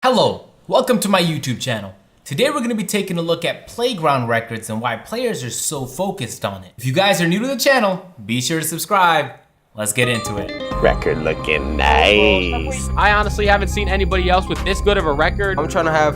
Hello, welcome to my YouTube channel. Today we're going to be taking a look at playground records and why players are so focused on it. If you guys are new to the channel, be sure to subscribe. Let's get into it. Record looking nice. I honestly haven't seen anybody else with this good of a record. I'm trying to have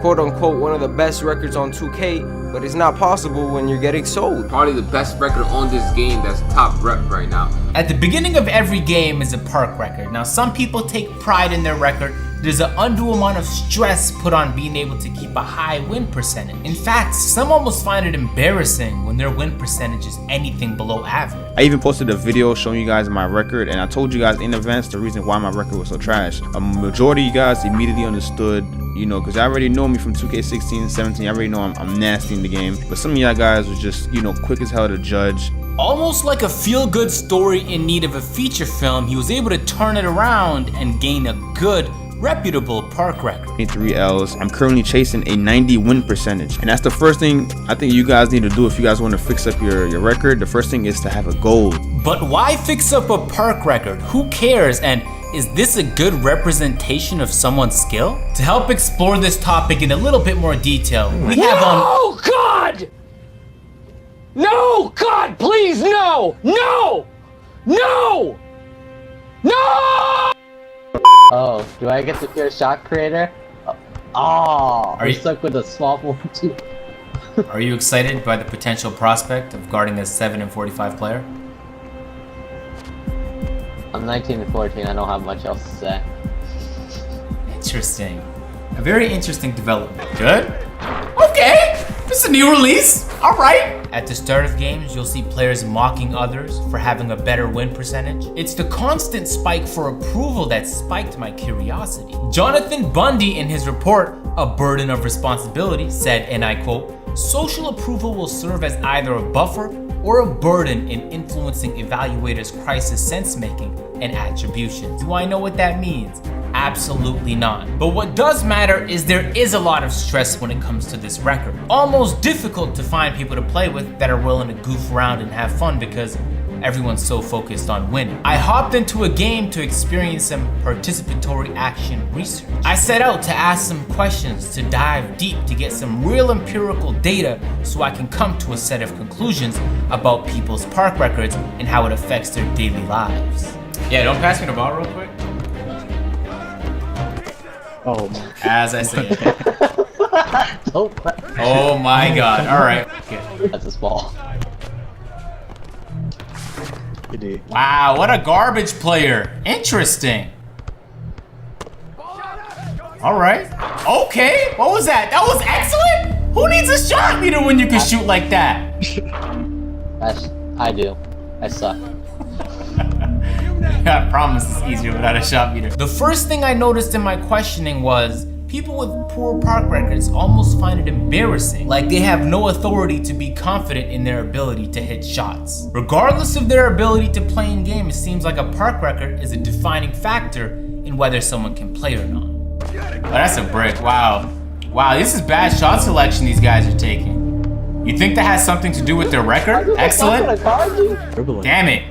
quote unquote one of the best records on 2K, but it's not possible when you're getting sold. Probably the best record on this game that's top rep right now. At the beginning of every game is a park record. Now some people take pride in their record. There's an undue amount of stress put on being able to keep a high win percentage. In fact, some almost find it embarrassing when their win percentage is anything below average. I even posted a video showing you guys my record, and I told you guys in advance the reason why my record was so trash. A majority of you guys immediately understood, you know, because I already know me from 2K16, 17. I already know I'm nasty in the game. But some of y'all guys was just, you know, quick as hell to judge. Almost like a feel-good story in need of a feature film, he was able to turn it around and gain a good, reputable park record. 3 L's. I'm currently chasing a 90 win percentage, and that's the first thing I think you guys need to do if you guys want to fix up your record. The first thing is to have a goal. But why fix up a park record? Who cares? And is this a good representation of someone's skill? To help explore this topic in a little bit more detail, we have Oh God! No, God, please, no! No! No! No! Oh, do I get to be a shot creator? Oh, Are you stuck with a small one too? Are you excited by the potential prospect of guarding a 7 and 45 player? I'm 19 and 14. I don't have much else to say. Interesting. A very interesting development. Good? Okay! This is a new release. Alright. At the start of games, you'll see players mocking others for having a better win percentage. It's the constant spike for approval that spiked my curiosity. Jonathan Bundy, in his report, A Burden of Responsibility, said, and I quote, "Social approval will serve as either a buffer or a burden in influencing evaluators' crisis sense-making and attribution." Do I know what that means? Absolutely not. But what does matter is there is a lot of stress when it comes to this record. Almost difficult to find people to play with that are willing to goof around and have fun because everyone's so focused on winning. I hopped into a game to experience some participatory action research. I set out to ask some questions, to dive deep, to get some real empirical data so I can come to a set of conclusions about people's park records and how it affects their daily lives. Yeah, don't pass me the ball real quick. Oh, As I say. don't. Oh my god, alright. Okay. That's a small. Wow, what a garbage player. Interesting. Alright. Okay, what was that? That was excellent? Who needs a shot meter when you can shoot like that? I do. I suck. I promise it's easier without a shot meter. The first thing I noticed in my questioning was people with poor park records almost find it embarrassing, like they have no authority to be confident in their ability to hit shots. Regardless of their ability to play in game, it seems like a park record is a defining factor in whether someone can play or not. Oh, that's a brick, wow. Wow, this is bad shot selection these guys are taking. You think that has something to do with their record? Excellent. Damn it.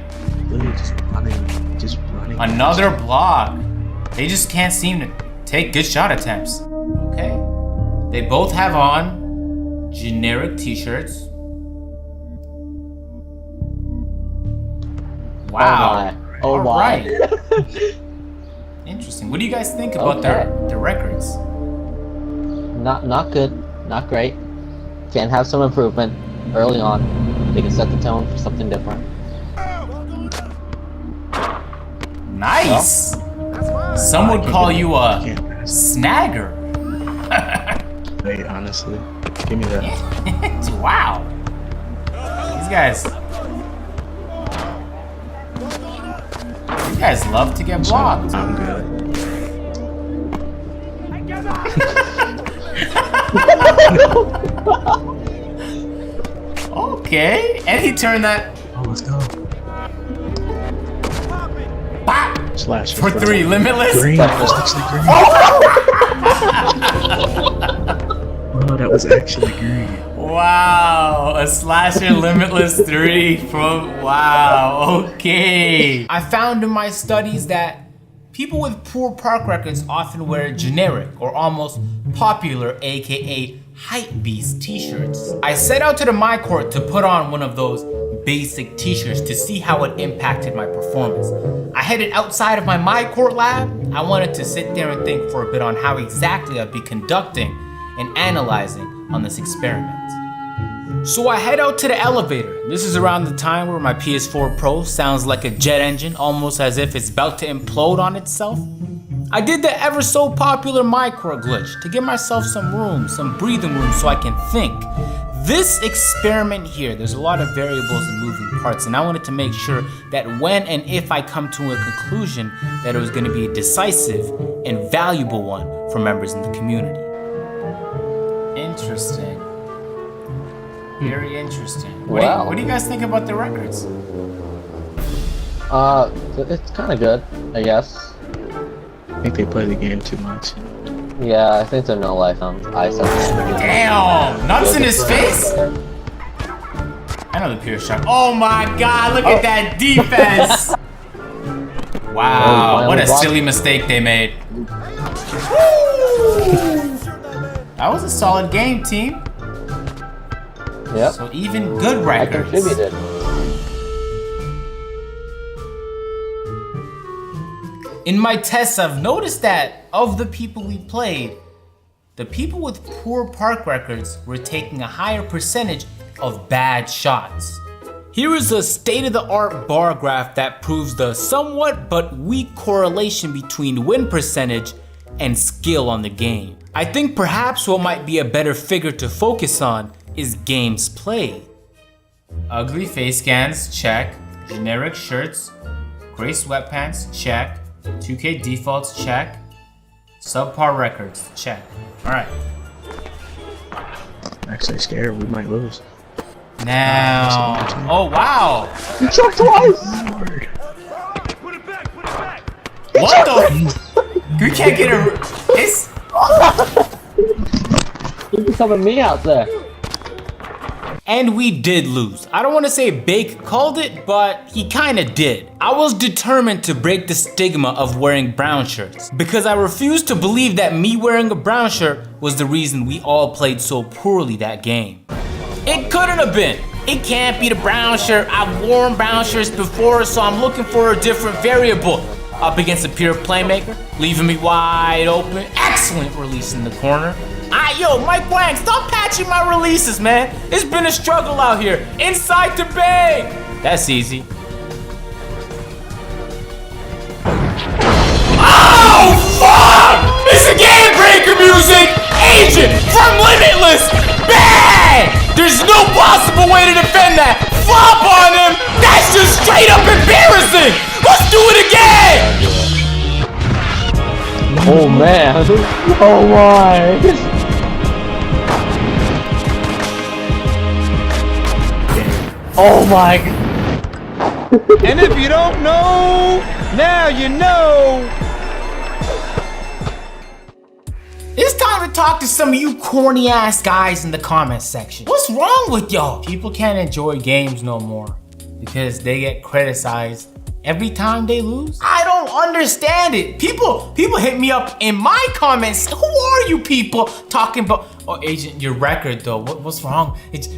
Just running. Another block. They just can't seem to take good shot attempts. Okay. They both have on generic t-shirts. Wow. Oh my. Alright. Interesting. What do you guys think about their records? Not good. Not great. Can have some improvement early on. They can set the tone for something different. Nice. Some would call you a snagger. Wait, honestly, give me that. Wow. These guys love to get blocked. I'm good. Okay, and he turned that. Oh, let's go. Pop! Slash For 3, limitless. Green. That's actually green. Oh, that was actually green. Wow, a slasher limitless 3 from, wow, okay. I found in my studies that People with poor park records often wear generic or almost popular, aka hypebeast t-shirts. I set out to the My Court to put on one of those basic t-shirts to see how it impacted my performance. I headed outside of my Court lab. I wanted to sit there and think for a bit on how exactly I'd be conducting and analyzing on this experiment. So I head out to the elevator. This is around the time where my PS4 Pro sounds like a jet engine, almost as if it's about to implode on itself. I did the ever so popular My Court glitch to give myself some room, some breathing room so I can think. This experiment here, there's a lot of variables and moving parts, and I wanted to make sure that when and if I come to a conclusion that it was going to be a decisive and valuable one for members in the community. Interesting. Very interesting. Wow. What do you guys think about the records? It's kind of good, I guess. I think they play the game too much. Yeah, I think they're no life on ice. Damn! Nuts in his face? Another pure shot. Oh my god, look at that defense! Wow, what a silly mistake they made. That was a solid game, team. Yep. So even good I records. contributed. In my tests, I've noticed that of the people we played, the people with poor park records were taking a higher percentage of bad shots. Here is a state-of-the-art bar graph that proves the somewhat but weak correlation between win percentage and skill on the game. I think perhaps what might be a better figure to focus on is games played. Ugly face scans, check. Generic shirts, gray sweatpants, check. 2K defaults, check. Subpar records, check. Alright. I'm actually scared we might lose. Now. Oh wow! You choked twice! Lord. What the? We can't get a. It's. You're becoming me out there. And we did lose. I don't want to say Bake called it, but he kinda did. I was determined to break the stigma of wearing brown shirts because I refused to believe that me wearing a brown shirt was the reason we all played so poorly that game. It couldn't have been. It can't be the brown shirt. I've worn brown shirts before, so I'm looking for a different variable. Up against a pure playmaker, leaving me wide open. Excellent release in the corner. Yo, Mike Wang, stop patching my releases, man. It's been a struggle out here. Inside to bang. That's easy. Oh, fuck! It's a game breaker music! Agent from Limitless! Bang! There's no possible way to defend that! Flop on him! That's just straight up embarrassing! Let's do it again! Oh man! Oh my! Oh my! And if you don't know, now you know. It's time to talk to some of you corny ass guys in the comments section. What's wrong with y'all? People can't enjoy games no more because they get criticized every time they lose. I don't understand it. People hit me up in my comments. Who are you people talking about? Oh, Agent, your record though. What's wrong? It's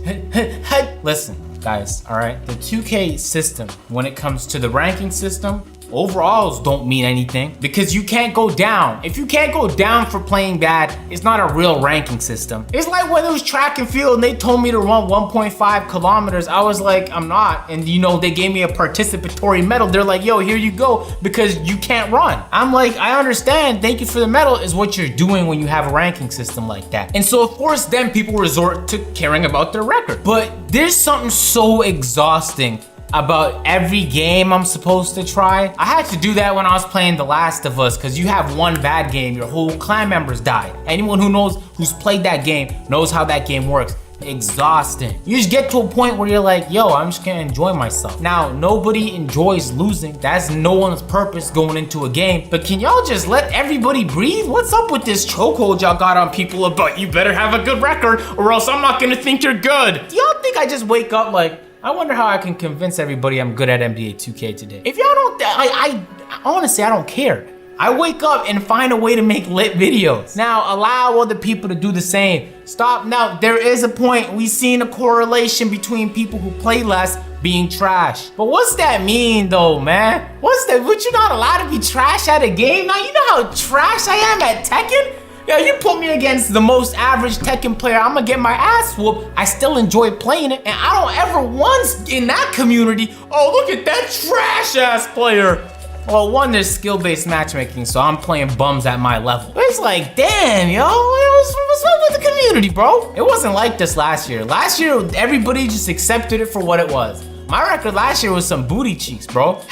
listen, guys. All right, the 2K system, when it comes to the ranking system, overalls don't mean anything because you can't go down. If you can't go down for playing bad, it's not a real ranking system. It's like when it was track and field and they told me to run 1.5 kilometers. I was like, I'm not. And you know, they gave me a participatory medal. They're like, yo, here you go because you can't run. I'm like, I understand. Thank you for the medal is what you're doing when you have a ranking system like that. And so of course, then people resort to caring about their record. But there's something so exhausting about every game I'm supposed to try. I had to do that when I was playing The Last of Us because you have one bad game, your whole clan members die. Anyone who's played that game knows how that game works. Exhausting. You just get to a point where you're like, yo, I'm just gonna enjoy myself. Now, nobody enjoys losing. That's no one's purpose going into a game. But can y'all just let everybody breathe? What's up with this chokehold y'all got on people about you better have a good record or else I'm not gonna think you're good? Do y'all think I just wake up like, I wonder how I can convince everybody I'm good at NBA 2K today. If y'all don't, I honestly, I don't care. I wake up and find a way to make lit videos. Now, allow other people to do the same. Stop. Now, there is a point. We've seen a correlation between people who play less being trash. But what's that mean though, man? What's that? Would you not allowed to be trash at a game? Now, you know how trash I am at Tekken? Yo, you put me against the most average Tekken player, I'm gonna get my ass whooped. I still enjoy playing it, and I don't ever once in that community, oh, look at that trash ass player. Well, one, there's skill-based matchmaking, so I'm playing bums at my level. But it's like, damn, yo, what's up with the community, bro? It wasn't like this last year. Last year, everybody just accepted it for what it was. My record last year was some booty cheeks, bro.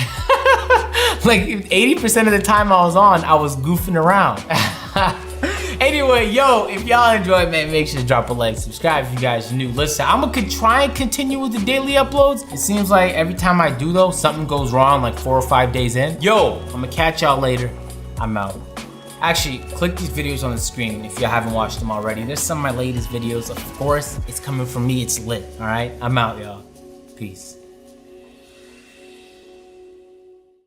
Like 80% of the time I was on, I was goofing around. Anyway, yo, if y'all enjoyed, man, make sure to drop a like, subscribe if you guys are new. Listen, I'm gonna try and continue with the daily uploads. It seems like every time I do though, something goes wrong like 4 or 5 days in. Yo, I'm gonna catch y'all later. I'm out. Actually, click these videos on the screen if you haven't watched them already. There's some of my latest videos. Of course, it's coming from me, it's lit, all right? I'm out, y'all. Peace.